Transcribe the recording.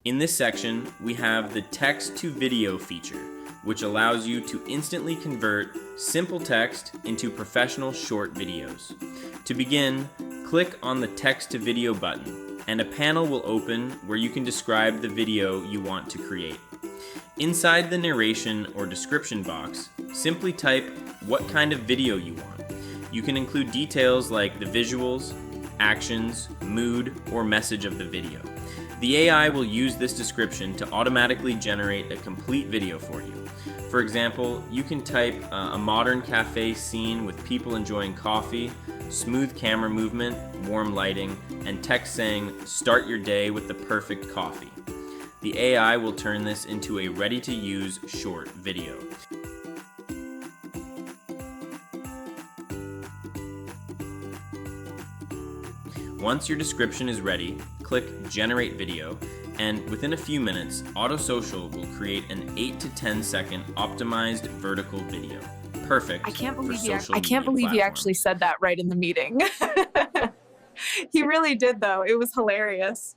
In this section, we have the text to video feature, which allows you to instantly convert simple text into professional short videos. To begin, click on the text to video button, and a panel will open where you can describe the video you want to create. Inside the narration or description box, simply type what kind of video you want. You can include details like the visuals, actions, mood, or message of the video. The AI will use this description to automatically generate a complete video for you. For example, you can type a modern cafe scene with people enjoying coffee, smooth camera movement, warm lighting, and text saying, "Start your day with the perfect coffee." The AI will turn this into a ready-to-use short video. Once your description is ready, click Generate Video, and within a few minutes, AutoSocial will create an 8 to 10 second optimized vertical video. Perfect. I can't believe for he actually said that right in the meeting. He really did, though. It was hilarious.